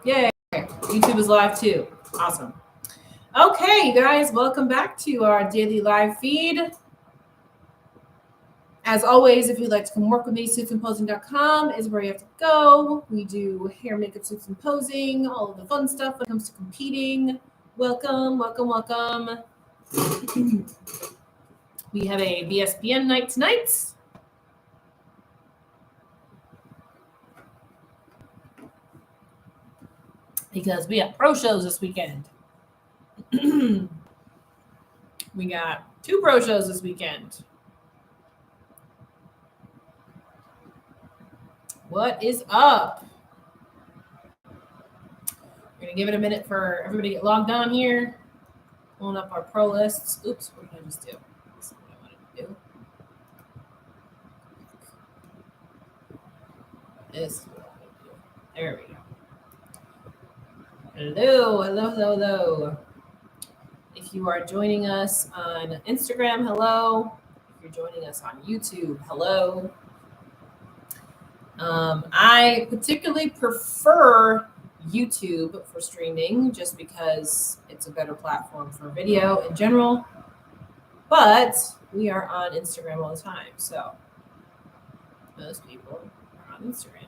Yay. YouTube is live too. Awesome. Okay, you guys, welcome back to our daily live feed. As always, if you'd like to come work with me, suitsandposing.com is where you have to go. We do hair, makeup, suits, and posing, all of the fun stuff when it comes to competing. Welcome, welcome, welcome. We have a BSPN night tonight. Because we have pro shows this weekend. We got 2 pro shows this weekend. What is up? We're going to give it a minute for everybody to get logged on here. Pulling up our pro lists. Oops, what did I just do? That's not what I wanted to do. This is what I wanted to do. There we go. Hello, hello, hello, hello. If you are joining us on Instagram, hello. If you're joining us on YouTube, hello. I particularly prefer YouTube for streaming just because it's a better platform for video in general. But we are on Instagram all the time, so most people are on Instagram.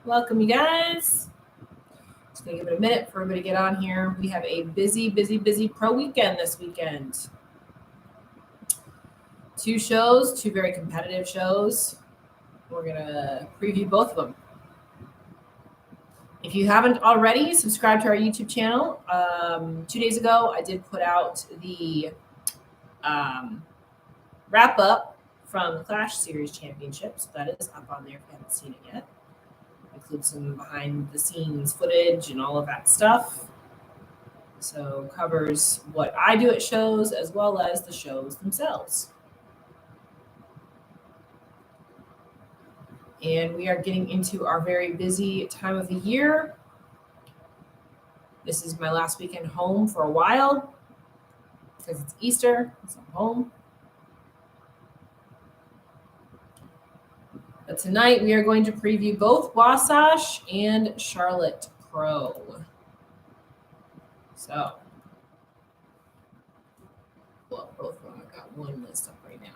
Welcome, you guys. Just gonna give it a minute for everybody to get on here. We have a busy, busy, busy pro weekend this weekend. 2 shows, 2 very competitive shows. We're gonna preview both of them. If you haven't already, subscribe to our YouTube channel. 2 days ago, I did put out the wrap up from the Clash Series Championship. So that is up on there if you haven't seen it yet. Include some behind the scenes footage and all of that stuff. So covers what I do at shows as well as the shows themselves. And we are getting into our very busy time of the year. This is my last weekend home for a while because it's Easter, so I'm home. But tonight we are going to preview both Wasatch and Charlotte Pro. So, well, both of them. I've got one list up right now.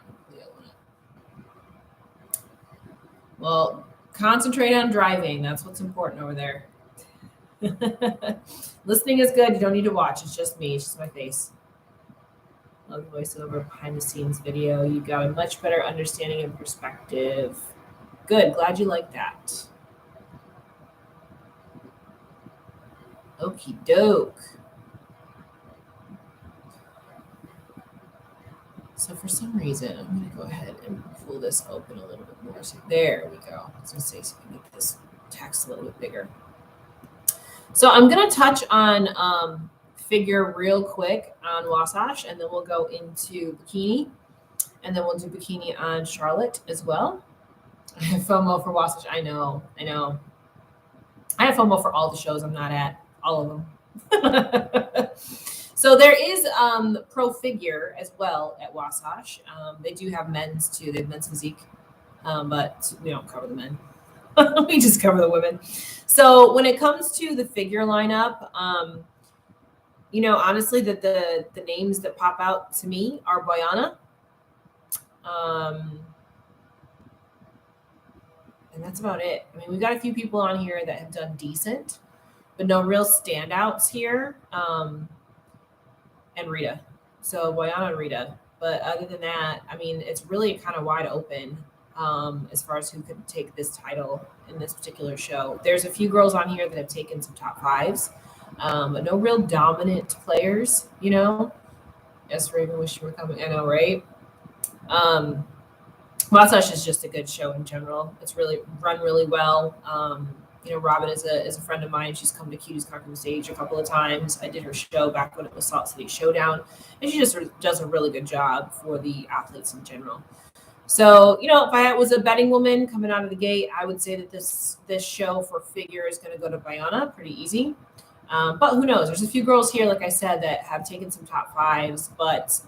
Well, concentrate on driving. That's what's important over there. Listening is good. You don't need to watch. It's just me. It's just my face. Love the voiceover, behind the scenes video. You got a much better understanding and perspective. Good. Glad you like that. Okie doke. So for some reason, I'm going to go ahead and pull this open a little bit more. So there we go. I was going to say, so we can make this text a little bit bigger. So I'm going to touch on figure real quick on Wasatch, and then we'll go into Bikini, and then we'll do Bikini on Charlotte as well. I have FOMO for Wasatch. I know. I have FOMO for all the shows I'm not at, all of them. So there is pro figure as well at Wasatch. They do have men's too. They have men's physique, but we don't cover the men. We just cover the women. So when it comes to the figure lineup, honestly, the names that pop out to me are Boyana. And that's about it. I mean, we've got a few people on here that have done decent, but no real standouts here. And Rita. So Boyana and Rita. But other than that, I mean, it's really kind of wide open as far as who could take this title in this particular show. There's a few girls on here that have taken some top 5s, but no real dominant players, Yes, Raven, wish you were coming. I know, right? Wasatch is just a good show in general. It's really run really well. Robin is a friend of mine. She's come to Cutie's Conquering Stage a couple of times. I did her show back when it was Salt City Showdown, and she just does a really good job for the athletes in general. So, if I was a betting woman coming out of the gate, I would say that this show for figure is going to go to Boyana pretty easy. But who knows? There's a few girls here, like I said, that have taken some top 5s, but,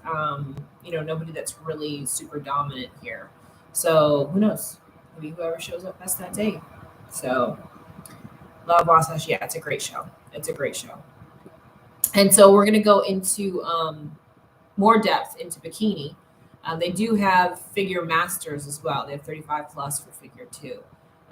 nobody that's really super dominant here. So who knows? Maybe whoever shows up best that day. So Love Wasatch. Yeah, it's a great show. It's a great show. And so we're going to go into more depth into Bikini. They do have figure masters as well. They have 35 plus for figure 2,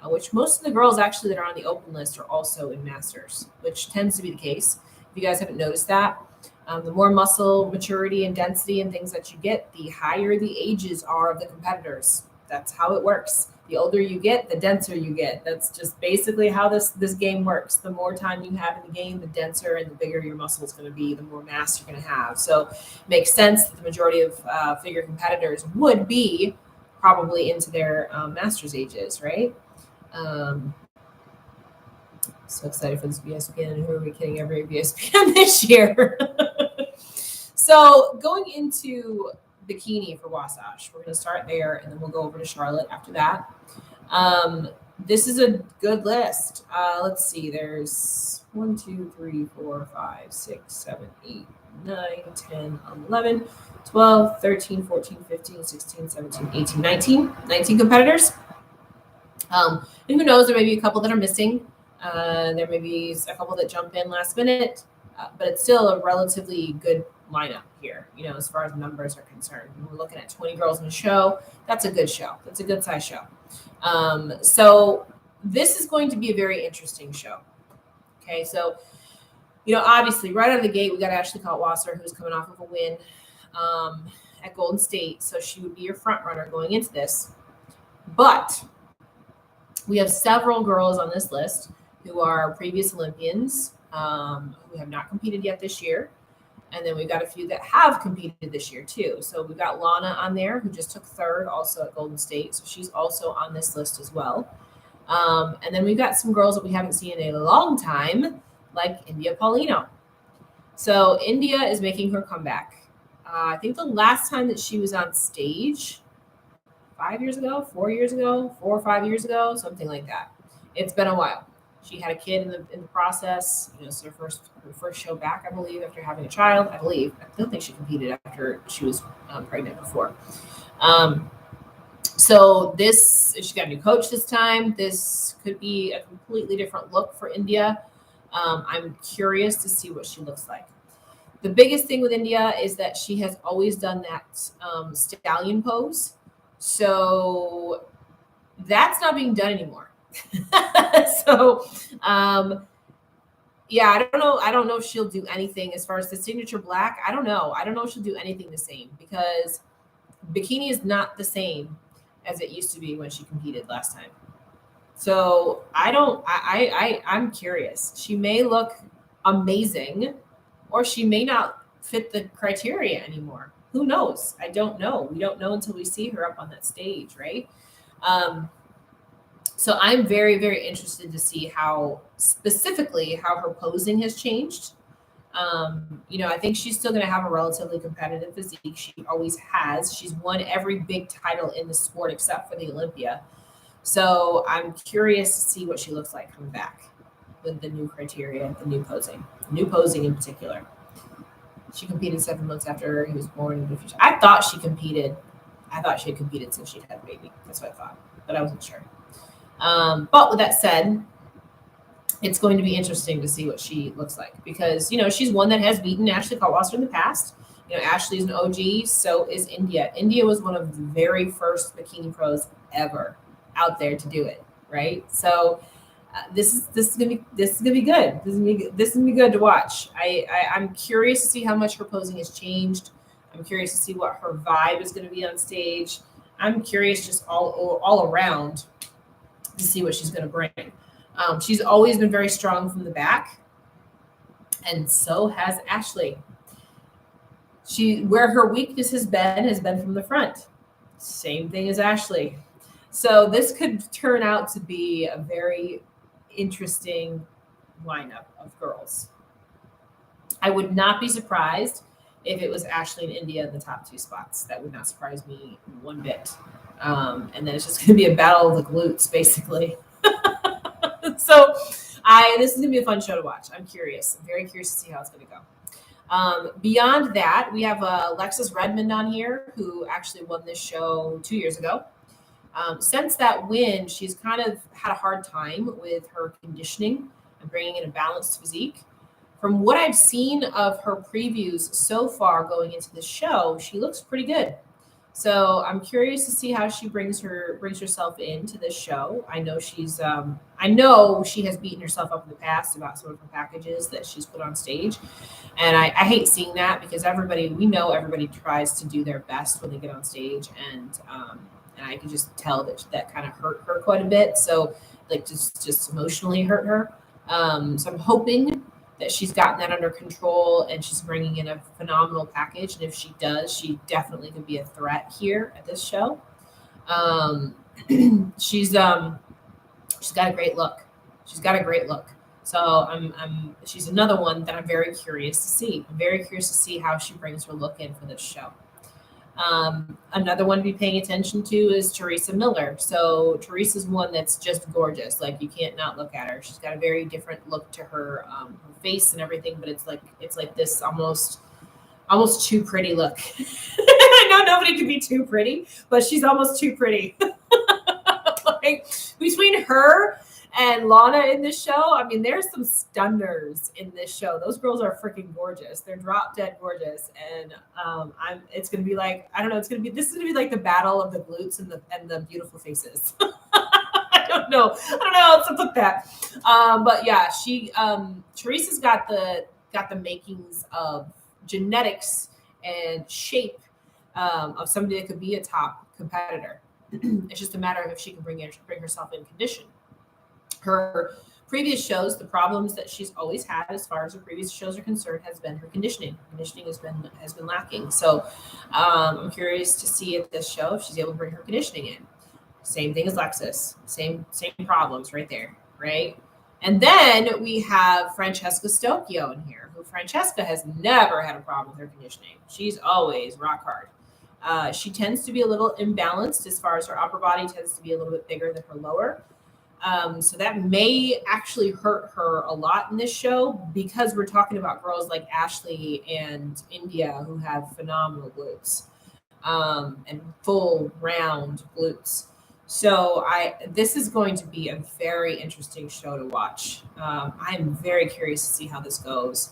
which most of the girls actually that are on the open list are also in masters, which tends to be the case. If you guys haven't noticed that, the more muscle maturity and density and things that you get, the higher the ages are of the competitors. That's how it works. The older you get, the denser you get. That's just basically how this game works. The more time you have in the game, the denser and the bigger your muscle is going to be, the more mass you're going to have. So it makes sense that the majority of figure competitors would be probably into their master's ages, right? So excited for this BSPN, and who are we kidding? Every BSPN this year. So going into Bikini for Wasatch, we're going to start there, and then we'll go over to Charlotte after that. This is a good list. Let's see. There's 1, 2, 3, 4, 5, 6, 7, 8, 9, 10, 11, 12, 13, 14, 15, 16, 17, 18, 19 competitors. And who knows, there may be a couple that are missing. There may be a couple that jump in last minute, but it's still a relatively good lineup here, as far as numbers are concerned. We're looking at 20 girls in a show. That's a good show. That's a good size show. So this is going to be a very interesting show. Okay, so, obviously right out of the gate, we got Ashley Kaltwasser, who's coming off of a win at Golden State. So she would be your front runner going into this. But we have several girls on this list who are previous Olympians who have not competed yet this year. And then we've got a few that have competed this year too. So we've got Lana on there, who just took third also at Golden State. So she's also on this list as well. And then we've got some girls that we haven't seen in a long time, like India Paulino. So India is making her comeback. I think the last time that she was on stage, 5 years ago, 4 years ago, 4 or 5 years ago, something like that. It's been a while. She had a kid in the process. It's her first show back, I believe, after having a child. I don't think she competed after she was pregnant before. So she got a new coach this time. This could be a completely different look for India. I'm curious to see what she looks like. The biggest thing with India is that she has always done that stallion pose. So that's not being done anymore. So, yeah, I don't know. I don't know if she'll do anything as far as the signature black. I don't know. I don't know if she'll do anything the same, because Bikini is not the same as it used to be when she competed last time. So I'm curious. She may look amazing, or she may not fit the criteria anymore. Who knows? I don't know. We don't know until we see her up on that stage, right? So I'm very, very interested to see how her posing has changed. I think she's still going to have a relatively competitive physique. She always has. She's won every big title in the sport except for the Olympia. So I'm curious to see what she looks like coming back with the new criteria, the new posing in particular. She competed 7 months after he was born. I thought she competed. I thought she had competed since she'd had a baby. That's what I thought, but I wasn't sure. But with that said, it's going to be interesting to see what she looks like, because, she's one that has beaten Ashley Kaltwasser in the past. Ashley's an OG, so is India. India was one of the very first bikini pros ever out there to do it, right? So this is gonna be good. This is gonna be good to watch. I'm curious to see how much her posing has changed. I'm curious to see what her vibe is going to be on stage. I'm curious just all around to see what she's going to bring. She's always been very strong from the back, and so has Ashley. Where her weakness has been from the front. Same thing as Ashley. So this could turn out to be a very interesting lineup of girls. I would not be surprised if it was Ashley and India in the top 2 spots. That would not surprise me one bit. And then it's just going to be a battle of the glutes, basically. So this is going to be a fun show to watch. I'm curious. I'm very curious to see how it's going to go. Beyond that, we have Lexus Redmond on here, who actually won this show 2 years ago. Since that win, she's kind of had a hard time with her conditioning. and bringing in a balanced physique. From what I've seen of her previews so far going into the show, she looks pretty good. So I'm curious to see how she brings herself into this show. I know I know she has beaten herself up in the past about some of her packages that she's put on stage, and I hate seeing that because we know everybody tries to do their best when they get on stage, and I can just tell that kind of hurt her quite a bit. So like just emotionally hurt her. So I'm hoping that she's gotten that under control and she's bringing in a phenomenal package. And if she does, she definitely could be a threat here at this show. She's got a great look. So she's another one that I'm very curious to see. I'm very curious to see how she brings her look in for this show. Another one to be paying attention to is Theresa Miller. So Theresa's one that's just gorgeous. Like you can't not look at her. She's got a very different look to her, her face and everything, but it's like this almost too pretty look. I know nobody can be too pretty, but she's almost too pretty. Like between her and Lana in this show, I mean, there's some stunners in this show. Those girls are freaking gorgeous. They're drop dead gorgeous, and it's gonna be like, I don't know. This is gonna be like the battle of the glutes and the beautiful faces. I don't know how to put that. But yeah, Theresa's got the makings of genetics and shape of somebody that could be a top competitor. It's just a matter of if she can bring herself in condition. Her previous shows, the problems that she's always had as far as her previous shows are concerned has been her conditioning. Conditioning has been lacking. So I'm curious to see at this show if she's able to bring her conditioning in. Same thing as Lexus. Same problems right there, right? And then we have Francesca Stokio in here, who Francesca has never had a problem with her conditioning. She's always rock hard. She tends to be a little imbalanced as far as her upper body tends to be a little bit bigger than her lower. So that may actually hurt her a lot in this show because we're talking about girls like Ashley and India who have phenomenal glutes and full round glutes. So this is going to be a very interesting show to watch. I'm very curious to see how this goes.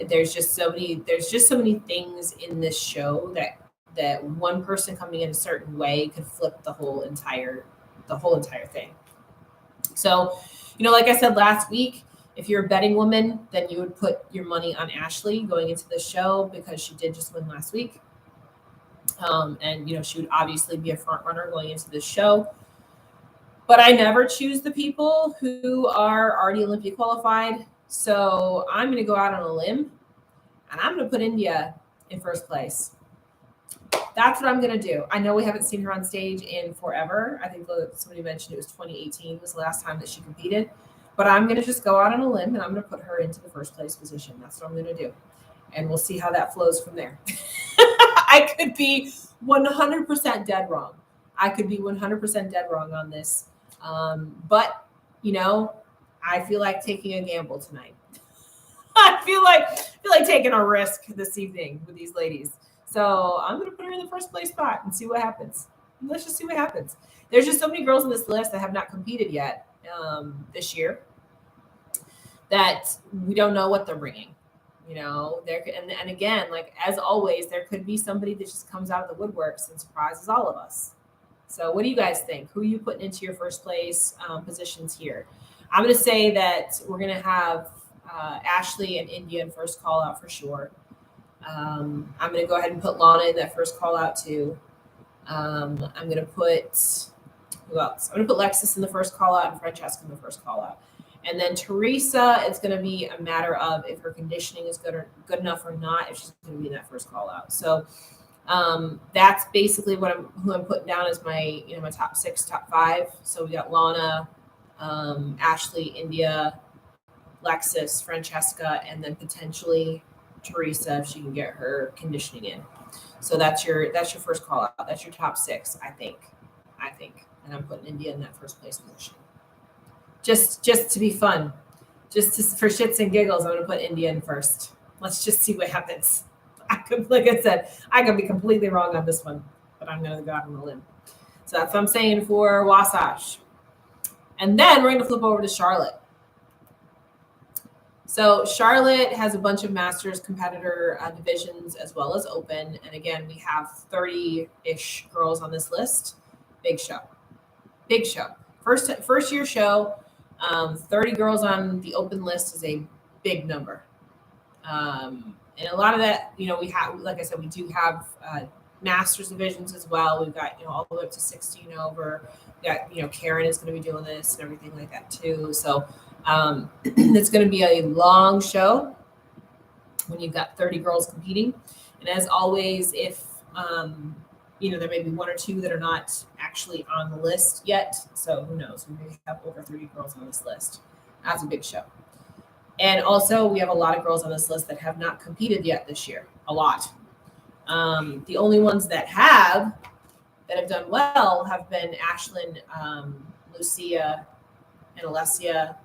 There's just so many things in this show that one person coming in a certain way could flip the whole entire thing. So, like I said last week, if you're a betting woman, then you would put your money on Ashley going into the show because she did just win last week. And she would obviously be a front runner going into this show. But I never choose the people who are already Olympia qualified. So I'm going to go out on a limb and I'm going to put India in first place. That's what I'm going to do. I know we haven't seen her on stage in forever. I think somebody mentioned it was 2018 was the last time that she competed. But I'm going to just go out on a limb and I'm going to put her into the first place position. That's what I'm going to do. And we'll see how that flows from there. I could be 100% dead wrong. On this. But, I feel like taking a gamble tonight. I feel like taking a risk this evening with these ladies. So I'm going to put her in the first place spot and see what happens. Let's just see what happens. There's just so many girls on this list that have not competed yet this year that we don't know what they're bringing. And again, like as always, there could be somebody that just comes out of the woodworks and surprises all of us. So what do you guys think? Who are you putting into your first place positions here? I'm going to say that we're going to have Ashley and India in first call out for sure. I'm going to go ahead and put Lana in that first call out too. I'm going to put who else? I'm going to put Lexus in the first call out and Francesca in the first call out. And then Theresa, it's going to be a matter of if her conditioning is good enough or not, if she's going to be in that first call out. So that's basically who I'm putting down as my my top 6, top 5. So we got Lana, Ashley, India, Lexus, Francesca, and then potentially Theresa if she can get her conditioning in. So that's your first call out. That's your top 6, I think. And I'm putting India in that first place position. Just to be fun, for shits and giggles, I'm going to put India in first. Let's just see what happens. Like I said, I could be completely wrong on this one, but I'm going to go out on a limb. So that's what I'm saying for Wasatch. And then we're going to flip over to Charlotte. So Charlotte has a bunch of Masters competitor divisions as well as open. And again, we have 30-ish girls on this list. Big show. Big show. First year show. 30 girls on the open list is a big number. And a lot of that, we have, like I said, we do have Masters divisions as well. We've got, all the way up to 16 over. We got, Karen is going to be doing this and everything like that too. So it's going to be a long show when you've got 30 girls competing. And as always, if, there may be one or two that are not actually on the list yet. So who knows? We may have over 30 girls on this list. That's a big show. And also, we have a lot of girls on this list that have not competed yet this year. A lot. The only ones that have done well have been Ashlyn, Lucia, and Alessia,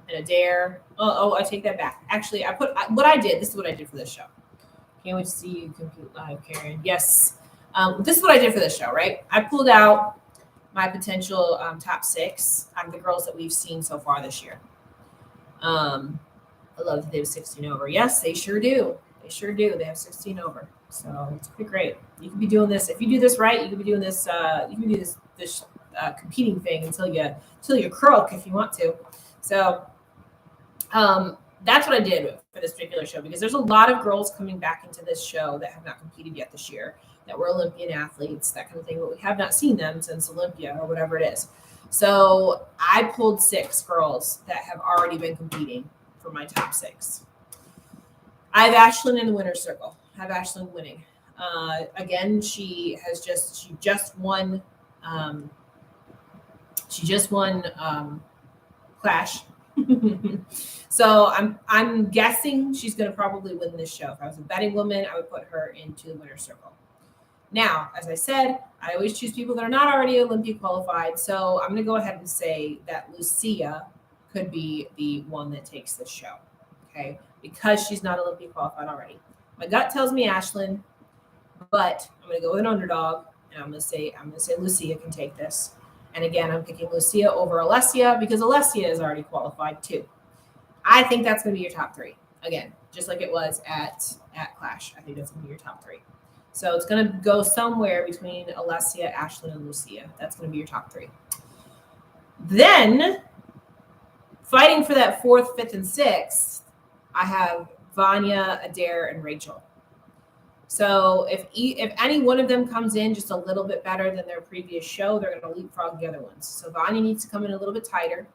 and Adair. Oh, I take that back. Actually, this is what I did for this show. Can't wait to see you compete live, Karen. Yes. This is what I did for this show, right? I pulled out my potential top 6 of the girls that we've seen so far this year. I love that they have 16 over. Yes, they sure do. They sure do. They have 16 over. So it's pretty great. You can be doing this. If you do this right, you can be doing this. You can do this competing thing until you croak if you want to. So that's what I did for this particular show, because there's a lot of girls coming back into this show that have not competed yet this year, that were Olympian athletes, that kind of thing, but we have not seen them since Olympia or whatever it is. So I pulled 6 girls that have already been competing for my top 6. I have Ashlyn in the winner's circle. I have Ashlyn winning. Again, she just won. She just won Clash. So I'm guessing she's going to probably win this show. If I was a betting woman, I would put her into the winner's circle. Now, as I said, I always choose people that are not already Olympia qualified. So I'm going to go ahead and say that Lucia could be the one that takes this show, okay? Because she's not Olympia qualified already. My gut tells me Ashlyn, but I'm going to go with an underdog, and I'm going to say Lucia can take this. And again, I'm picking Lucia over Alessia because Alessia is already qualified too. I think that's going to be your top 3. Again, just like it was at Clash. I think that's going to be your top 3. So it's going to go somewhere between Alessia, Ashlyn, and Lucia. That's going to be your top 3. Then, fighting for that 4th, 5th, and 6th, I have Vanya, Adair, and Rachel. So if any one of them comes in just a little bit better than their previous show, they're going to leapfrog the other ones. So Vanya needs to come in a little bit tighter.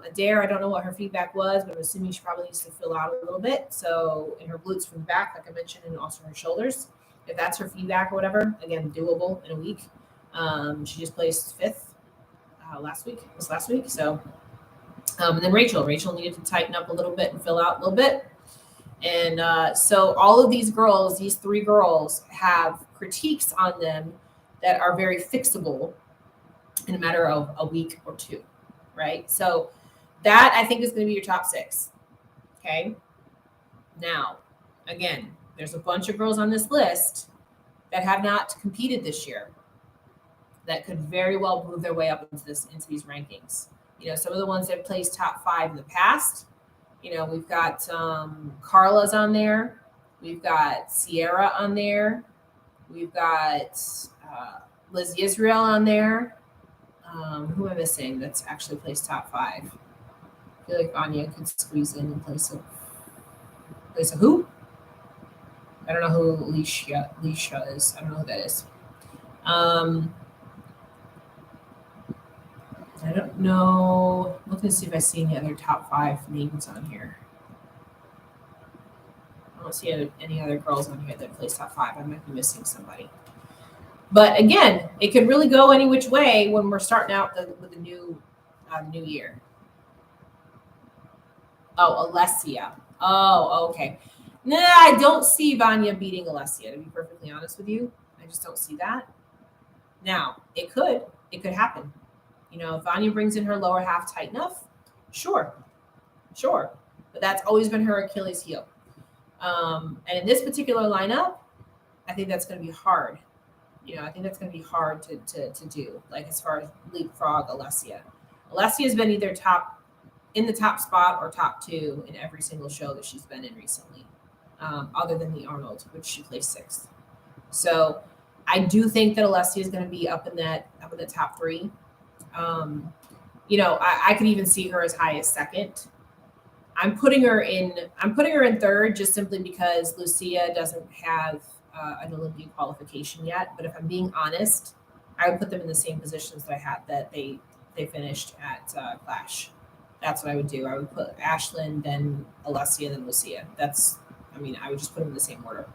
Adair, I don't know what her feedback was, but I'm assuming she probably needs to fill out a little bit. So in her glutes from the back, like I mentioned, and also her shoulders. If that's her feedback or whatever, again, doable in a week. She just placed 5th last week. So, and then Rachel needed to tighten up a little bit and fill out a little bit. And so all of these girls, these 3 girls, have critiques on them that are very fixable in a matter of a week or 2, right? So that, I think, is going to be your top 6, okay? Now, again, there's a bunch of girls on this list that have not competed this year that could very well move their way up into these rankings. Some of the ones that placed top 5 in the past. We've got Carla's on there. We've got Sierra on there. We've got Liz Israel on there. Who am I missing that's actually placed top 5? I feel like Anya could squeeze in place of who? I don't know who Alicia is. I don't know who that is. I don't know. I'm looking to see if I see any other top 5 names on here. I don't see any other girls on here that place top 5. I might be missing somebody. But again, it could really go any which way when we're starting out with the new year. Oh, Alessia. Oh, okay. Nah, I don't see Vanya beating Alessia, to be perfectly honest with you. I just don't see that. Now, it could happen. If Vanya brings in her lower half tight enough, sure. But that's always been her Achilles heel. And in this particular lineup, I think that's going to be hard. I think that's going to be hard to do, like as far as leapfrog Alessia. Alessia has been either top in the top spot or top 2 in every single show that she's been in recently, other than the Arnold, which she placed 6th. So I do think that Alessia is going to be up in the top 3. I could even see her as high as 2nd. I'm putting her in 3rd just simply because Lucia doesn't have an Olympian qualification yet. But if I'm being honest, I would put them in the same positions that I had that they finished at Clash. That's what I would do. I would put Ashlyn, then Alessia, then Lucia. I would just put them in the same order.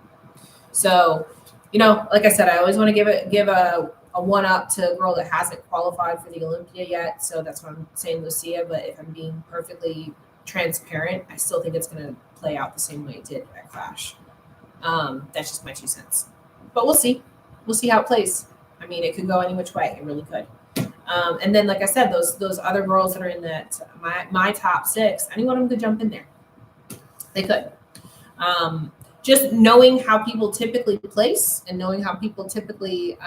So, like I said, I always want to give a one up to a girl that hasn't qualified for the Olympia yet. So that's why I'm saying Lucia. But if I'm being perfectly transparent, I still think it's going to play out the same way it did at Clash. That's just my 2 cents. But we'll see. We'll see how it plays. It could go any which way. It really could. And then, like I said, those other girls that are in that my top 6, any one of them could jump in there. They could. Just knowing how people typically place and knowing how people typically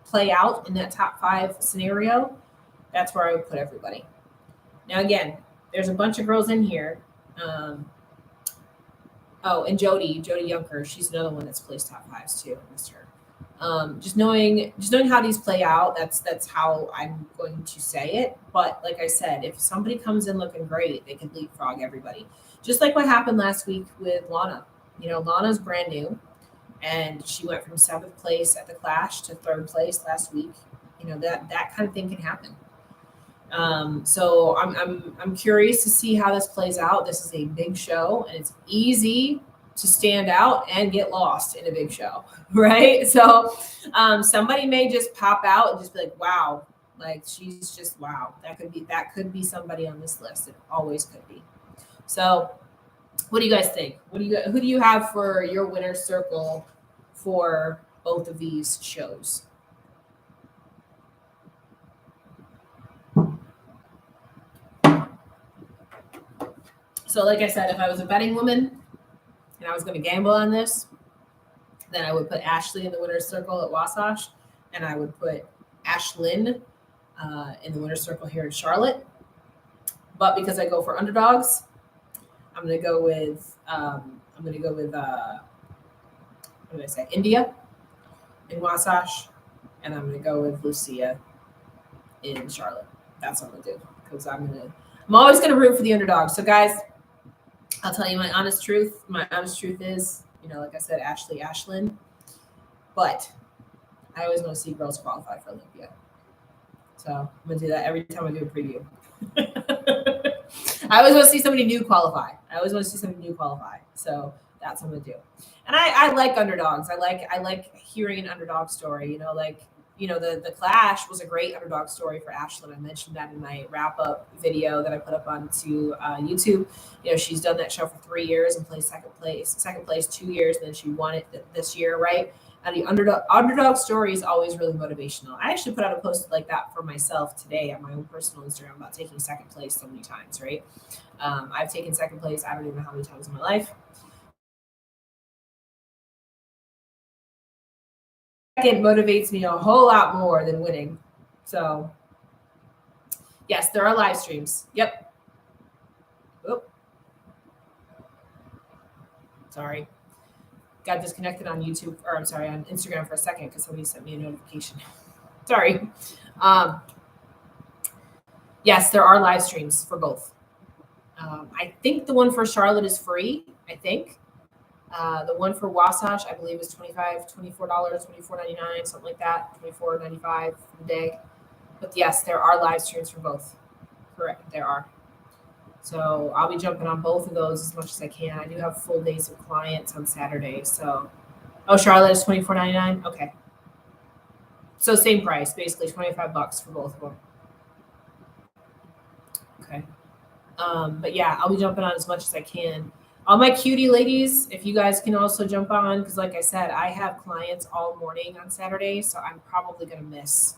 play out in that top 5 scenario, that's where I would put everybody. Now, again, there's a bunch of girls in here. And Jody Junker, she's another one that's placed top 5s too. I missed her. Just knowing how these play out, that's how I'm going to say it. But like I said, if somebody comes in looking great, they can leapfrog everybody. Just like what happened last week with Lana. Lana's brand new, and she went from 7th place at the Clash to 3rd place last week. That kind of thing can happen. So I'm curious to see how this plays out. This is a big show, and it's easy to stand out and get lost in a big show, right? So somebody may just pop out and just be like, wow, like she's just wow. That could be somebody on this list. It always could be. So what do you guys think? Who do you have for your winner's circle for both of these shows? So like I said, if I was a betting woman and I was going to gamble on this, then I would put Ashley in the winner's circle at Wasatch, and I would put Ashlyn in the winner's circle here in Charlotte. But because I go for underdogs, I'm going to go with what did I say? India in Wasatch, and I'm going to go with Lucia in Charlotte. That's what I'm going to do because I'm always going to root for the underdogs. So guys, I'll tell you my honest truth. My honest truth is, like I said, Ashlyn. But I always want to see girls qualify for Olympia. So I'm going to do that every time I do a preview. I always want to see somebody new qualify. So that's what I'm going to do. And I like underdogs. I like hearing an underdog story. The Clash was a great underdog story for Ashlyn. I mentioned that in my wrap-up video that I put up onto YouTube. She's done that show for 3 years and placed second place 2 years, and then she won it this year, right? And the underdog story is always really motivational. I actually put out a post like that for myself today on my own personal Instagram about taking second place so many times, right? I've taken second place, I don't even know how many times in my life. Second motivates me a whole lot more than winning. So, yes, there are live streams. Yep. Oop. Sorry. Got disconnected on YouTube, or I'm sorry, on Instagram for a second because somebody sent me a notification. Sorry. Yes, there are live streams for both. I think the one for Charlotte is free, I think. The one for Wasatch, I believe, is $24, $24.99, something like that, $24.95 for the day. But yes, there are live streams for both. Correct, there are. So I'll be jumping on both of those as much as I can. I do have full days of clients on Saturday. So, Charlotte is $24.99. Okay. So same price, basically $25 for both of them. Okay. But yeah, I'll be jumping on as much as I can. All my cutie ladies, if you guys can also jump on, because like I said, I have clients all morning on Saturday, so I'm probably going to miss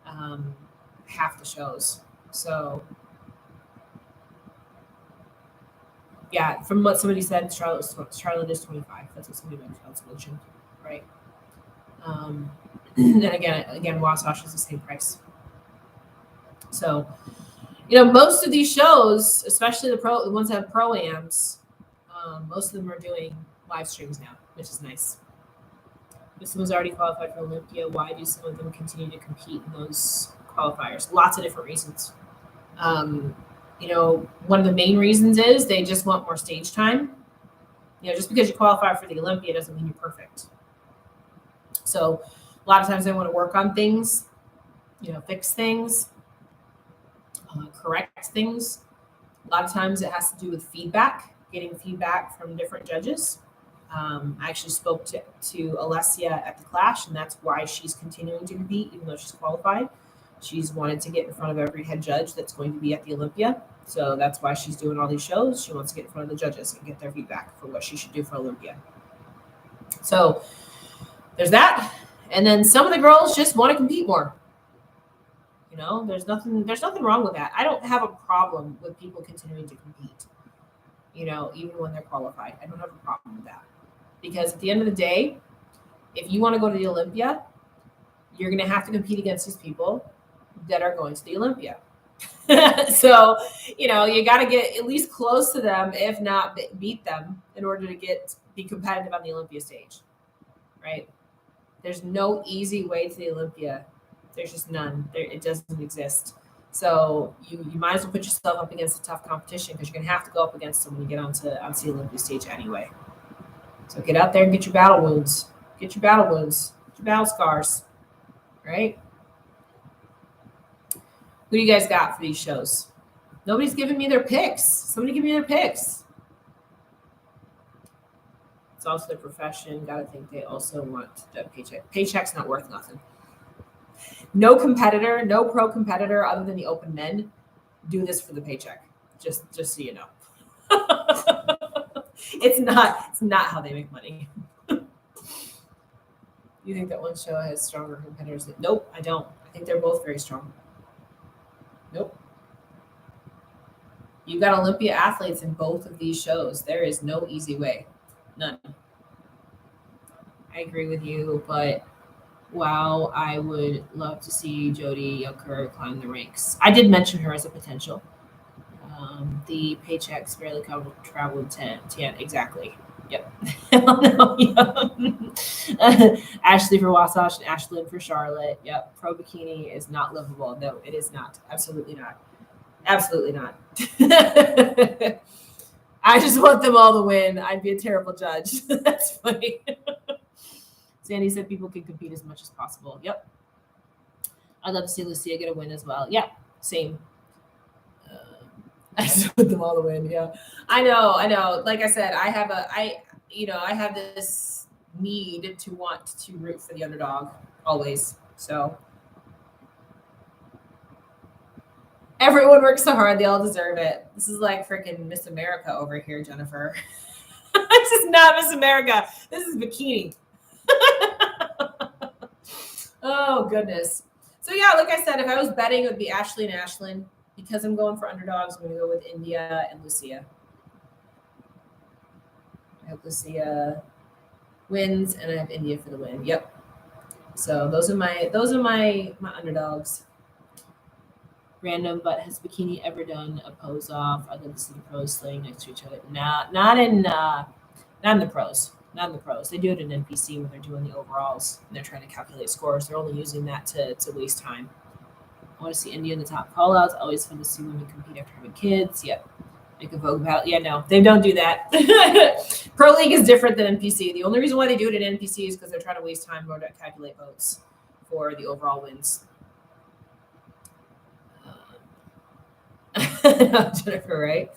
half the shows. So yeah, from what somebody said, Charlotte is 25. That's what somebody mentioned, right? And again, Wasatch is the same price. So most of these shows, especially the ones that have pro-ams, most of them are doing live streams now, which is nice. This one's already qualified for Olympia. Why do some of them continue to compete in those qualifiers? Lots of different reasons. One of the main reasons is they just want more stage time. Just because you qualify for the Olympia doesn't mean you're perfect. So a lot of times they want to work on things, fix things, correct things. A lot of times it has to do with feedback, getting feedback from different judges. I actually spoke to Alessia at the Clash, and that's why she's continuing to compete, even though she's qualified. She's wanted to get in front of every head judge that's going to be at the Olympia. So that's why she's doing all these shows. She wants to get in front of the judges and get their feedback for what she should do for Olympia. So there's that. And then some of the girls just want to compete more. There's nothing wrong with that. I don't have a problem with people continuing to compete, even when they're qualified. I don't have a problem with that. Because at the end of the day, if you want to go to the Olympia, you're going to have to compete against these people that are going to the Olympia. So, you got to get at least close to them, if not beat them, in order to be competitive on the Olympia stage, right? There's no easy way to the Olympia. There's just none. It doesn't exist. So you might as well put yourself up against a tough competition, because you're going to have to go up against them when you get onto the Olympia stage anyway. So get out there and get your battle wounds. Get your battle scars, right? Who do you guys got for these shows? Nobody's giving me their picks. Somebody give me their picks. It's also their profession. Got to think they also want that paycheck. Paycheck's not worth nothing. No pro competitor other than the open men do this for the paycheck. Just so you know. It's not how they make money. You think that one show has stronger competitors? Nope, I don't. I think they're both very strong. Nope. You've got Olympia athletes in both of these shows. There is no easy way. None. I agree with you, but wow, I would love to see Jody Yoker climb the ranks. I did mention her as a potential. The paychecks barely traveled 10. Exactly. Yep. No, yeah. Ashley for Wasatch and Ashlyn for Charlotte. Yep. Pro Bikini is not livable. No, it is not. Absolutely not. Absolutely not. I just want them all to win. I'd be a terrible judge. That's funny. Sandy said people can compete as much as possible. Yep. I'd love to see Lucia get a win as well. Yeah, same. I just want them all to win. Yeah, I know. Like I said, I have this need to want to root for the underdog always. So everyone works so hard, they all deserve it. This is like freaking Miss America over here, Jennifer. This is not Miss America. This is Bikini. Oh, goodness. So, yeah, like I said, if I was betting, it would be Ashley and Ashlyn. Because I'm going for underdogs, I'm going to go with India and Lucia. I hope Lucia wins, and I have India for the win. Yep. So those are my underdogs. Random, but has Bikini ever done a pose off? I'd love to see the pros slaying next to each other. Not in the pros. Not in the pros. They do it in NPC when they're doing the overalls and they're trying to calculate scores. They're only using that to waste time. I want to see India in the top call-outs. Always fun to see women compete after having kids. Yep. Make a Vogue battle. Yeah, no, they don't do that. Pro League is different than NPC. The only reason why they do it in NPC is because they're trying to waste time in order to calculate votes for the overall wins. Jennifer, right?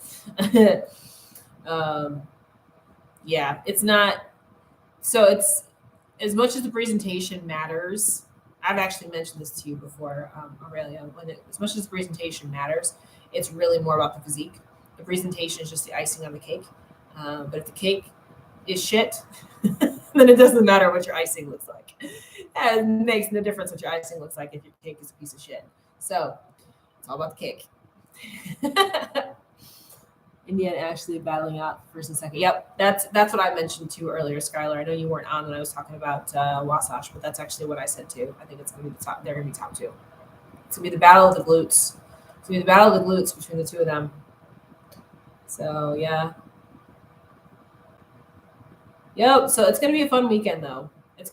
Yeah, it's not. So it's as much as the presentation matters. I've actually mentioned this to you before, Aurelia. As much as the presentation matters, it's really more about the physique. The presentation is just the icing on the cake. But if the cake is shit, then it doesn't matter what your icing looks like. It makes no difference what your icing looks like if your cake is a piece of shit. So it's all about the cake. India and Ashley battling out first and second. Yep, that's what I mentioned too earlier, Skylar. I know you weren't on when I was talking about Wasatch, but that's actually what I said too. I think it's gonna be the top. They're gonna be top two. It's gonna be the battle of the glutes It's gonna be the battle of the glutes between the two of them. So yeah. Yep. So it's gonna be a fun weekend though. It's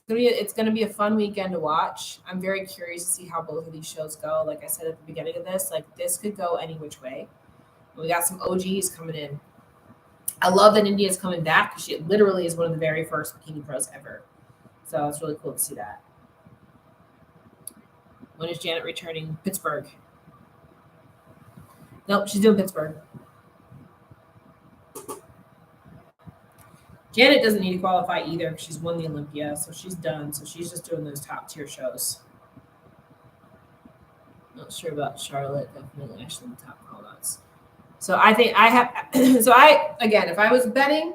gonna be a fun weekend to watch. I'm very curious to see how both of these shows go. Like I said at the beginning of this, like this could go any which way. We got some OGs coming in. I love that India's coming back because she literally is one of the very first bikini pros ever. So it's really cool to see that. When is Janet returning? Pittsburgh. Nope, she's doing Pittsburgh. Janet doesn't need to qualify either because she's won the Olympia, so she's done. So she's just doing those top tier shows. Not sure about Charlotte. Definitely actually in the top call-outs. So I think I have. So again, if I was betting,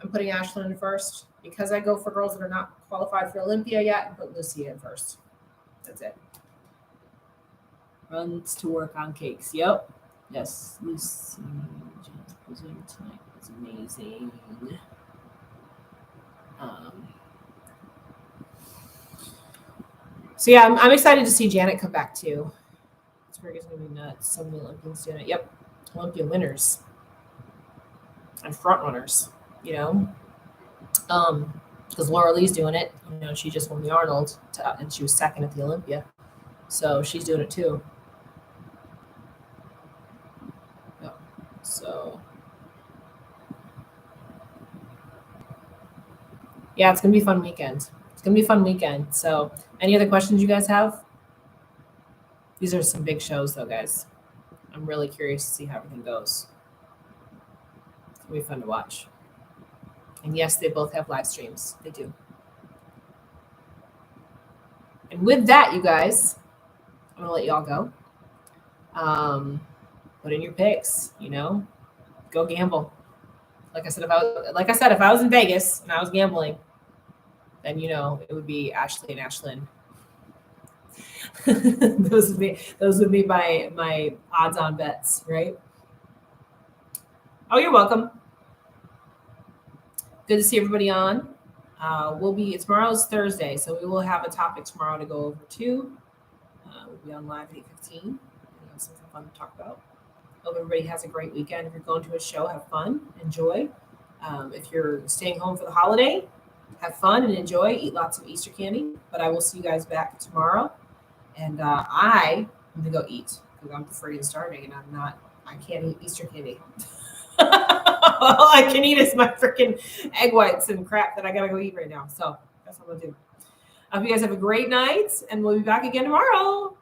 I'm putting Ashlyn in first because I go for girls that are not qualified for Olympia yet, and put Lucia in first. That's it. Runs to work on cakes. Yep. Yes, Lucy presenting tonight was amazing. So yeah, I'm excited to see Janet come back too. Pittsburgh is going to be nuts. So many Olympians doing it. Yep, Olympia winners and front runners. You know, because Laura Lee's doing it. You know, she just won the Arnold, and she was second at the Olympia, so she's doing it too. Yep. So. Yeah, it's going to be a fun weekend. It's going to be a fun weekend. So any other questions you guys have? These are some big shows, though, guys. I'm really curious to see how everything goes. It's going to be fun to watch. And yes, they both have live streams. They do. And with that, you guys, I'm going to let you all go. Put in your picks, you know. Go gamble. Like I said, if I was in Vegas and I was gambling, then you know it would be Ashley and Ashlyn. those would be my odds-on bets, right? Oh, you're welcome. Good to see everybody on. Tomorrow's Thursday, so we will have a topic tomorrow to go over too. We'll be on live at 8:15. Something fun to talk about. Hope everybody has a great weekend. If you're going to a show, have fun, enjoy. If you're staying home for the holiday, have fun and enjoy. Eat lots of Easter candy. But I will see you guys back tomorrow. And I'm going to go eat because I'm freaking starving and I can't eat Easter candy. All I can eat is my freaking egg whites and crap that I got to go eat right now. So that's what I'm going to do. I hope you guys have a great night and we'll be back again tomorrow.